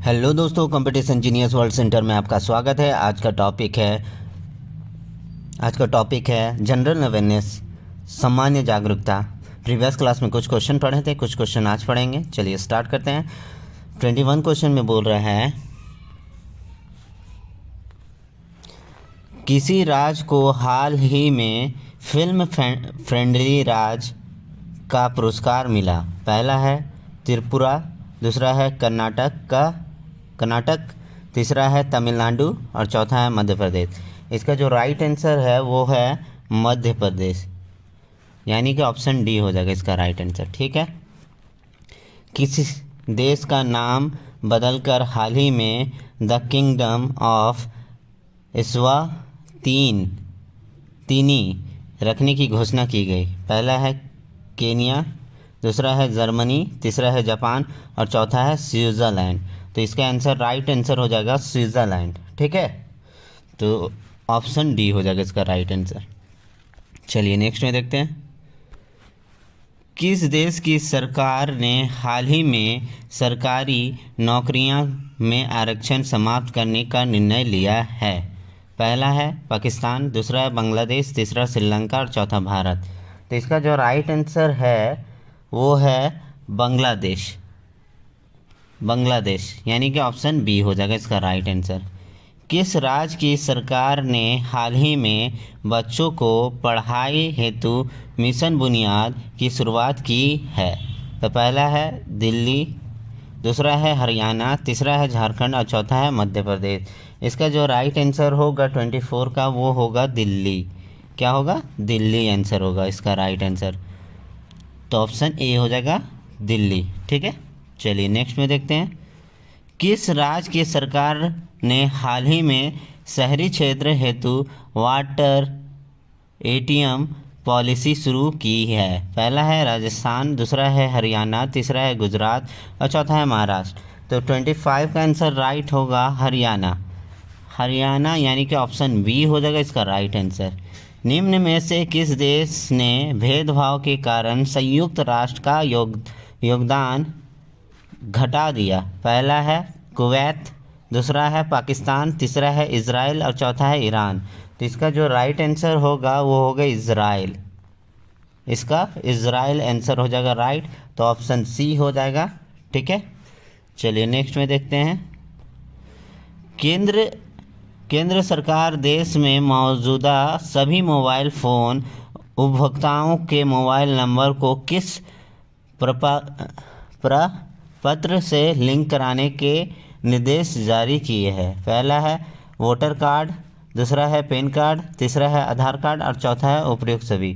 Hello दोस्तों, computer engineers world centre में आपका स्वागत है। आज का टॉपिक है जनरल अवेयरनेस, सामान्य जागरूकता। प्रीवियस क्लास में कुछ क्वेश्चन पढ़े थे, कुछ क्वेश्चन आज पढ़ेंगे। चलिए स्टार्ट करते हैं। 21 क्वेश्चन में बोल रहा है, किसी राज्य को हाल ही में फिल्म फ्रेंडली राज्य का पुरस्कार मिला। पहला है त्रिपुरा, दूसरा है कर्नाटक, तीसरा है तमिलनाडु और चौथा है मध्य प्रदेश। इसका जो राइट आंसर है वो है मध्य प्रदेश, यानी कि ऑप्शन डी हो जाएगा इसका राइट आंसर। ठीक है। किसी देश का नाम बदलकर हाल ही में द किंगडम ऑफ एस्वातीनी रखने की घोषणा की गई। पहला है केनिया, दूसरा है जर्मनी, तीसरा है जापान और चौथा है स्विट्ज़रलैंड। तो इसका आंसर राइट आंसर हो जाएगा स्विट्ज़रलैंड। ठीक है, तो ऑप्शन डी हो जाएगा इसका राइट आंसर। चलिए नेक्स्ट में देखते हैं। किस देश की सरकार ने हाल ही में सरकारी नौकरियां में आरक्षण समाप्त करने का निर्णय लिया है। पहला है पाकिस्तान, दूसरा है बांग्लादेश, तीसरा श्रीलंका और चौथा भारत। तो इसका जो राइट आंसर है वो है बांग्लादेश, यानी कि ऑप्शन बी हो जाएगा इसका राइट आंसर। किस राज्य की सरकार ने हाल ही में बच्चों को पढ़ाई हेतु मिशन बुनियाद की शुरुआत की है। तो पहला है दिल्ली, दूसरा है हरियाणा, तीसरा है झारखंड और चौथा है मध्य प्रदेश। इसका जो राइट आंसर होगा 24 का वो होगा दिल्ली। क्या होगा? दिल्ली आंसर होगा इसका राइट आंसर। तो ऑप्शन ए हो जाएगा दिल्ली। ठीक है, चलिए नेक्स्ट में देखते हैं। किस राज्य की सरकार ने हाल ही में शहरी क्षेत्र हेतु वाटर एटीएम पॉलिसी शुरू की है। पहला है राजस्थान, दूसरा है हरियाणा, तीसरा है गुजरात और चौथा है महाराष्ट्र। तो 25 का आंसर राइट होगा हरियाणा, यानी कि ऑप्शन बी हो जाएगा इसका राइट आंसर। निम्न में से किस देश ने भेदभाव के कारण संयुक्त राष्ट्र का योगदान घटा दिया। पहला है कुवैत, दूसरा है पाकिस्तान, तीसरा है इजराइल और चौथा है ईरान। तो इसका जो राइट आंसर होगा वो होगा इजराइल। इसका इजराइल आंसर हो जाएगा राइट, तो ऑप्शन सी हो जाएगा। ठीक है, चलिए नेक्स्ट में देखते हैं। केंद्र सरकार देश में मौजूदा सभी मोबाइल फ़ोन उपभोक्ताओं के मोबाइल नंबर को किस प्रपत्र से लिंक कराने के निर्देश जारी किए हैं। पहला है वोटर कार्ड, दूसरा है पैन कार्ड, तीसरा है आधार कार्ड और चौथा है उपयुक्त सभी।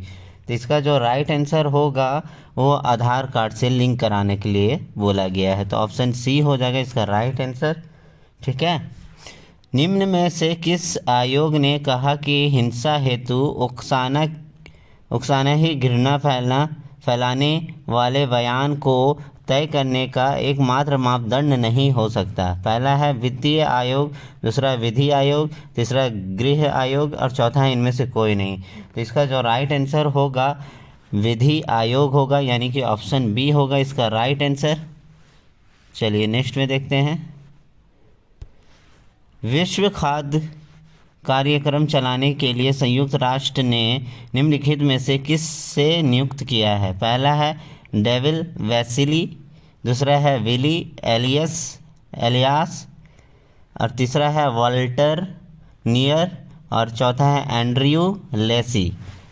तो इसका जो राइट आंसर होगा वो आधार कार्ड से लिंक कराने के लिए बोला गया है। तो ऑप्शन सी हो जाएगा इसका राइट आंसर। ठीक है। निम्न में से किस आयोग ने कहा कि हिंसा हेतु उकसाना ही घृणा फैलाने वाले बयान को तय करने का एकमात्र मापदंड नहीं हो सकता। पहला है वित्तीय आयोग, दूसरा विधि आयोग, तीसरा गृह आयोग और चौथा है इनमें से कोई नहीं। तो इसका जो राइट आंसर होगा विधि आयोग होगा, यानी कि ऑप्शन बी होगा इसका राइट आंसर। चलिए नेक्स्ट में देखते हैं। विश्व खाद्य कार्यक्रम चलाने के लिए संयुक्त राष्ट्र ने निम्नलिखित में से किससे नियुक्त किया है। पहला है डेविड वैसिली, दूसरा है विली एलियास और तीसरा है वाल्टर नियर और चौथा है एंड्रयू लेसी।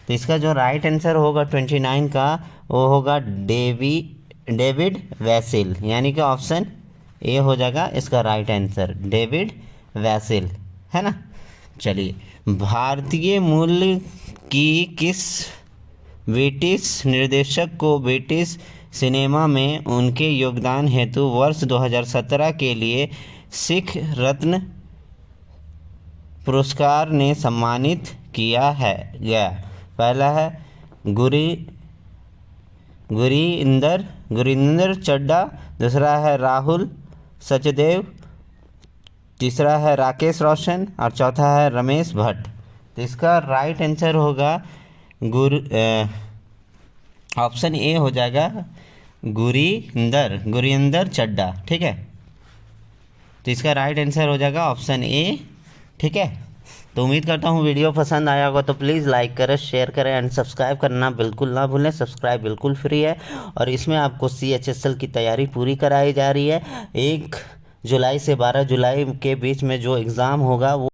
तो इसका जो राइट आंसर होगा 29 का वो होगा डेविड वैसिल, यानी कि ऑप्शन ए हो जाएगा इसका राइट आंसर, डेविड वैसिल, है ना। चलिए, भारतीय मूल की किस ब्रिटिश निर्देशक को ब्रिटिश सिनेमा में उनके योगदान हेतु वर्ष 2017 के लिए सिख रत्न पुरस्कार ने सम्मानित किया है गया। पहला है गुरिंदर चड्ढा, दूसरा है राहुल सचदेव, तीसरा है राकेश रोशन और चौथा है रमेश भट्ट। तो इसका राइट आंसर होगा ऑप्शन ए हो जाएगा गुरिंदर चड्ढा। ठीक है, तो इसका राइट आंसर हो जाएगा ऑप्शन ए। ठीक है, तो उम्मीद करता हूँ वीडियो पसंद आया होगा, तो प्लीज़ लाइक करें, शेयर करें एंड सब्सक्राइब करना बिल्कुल ना भूलें। सब्सक्राइब बिल्कुल फ्री है और इसमें आपको CHSL की तैयारी पूरी कराई जा रही है। 1 जुलाई से 12 जुलाई के बीच में जो एग्ज़ाम होगा वो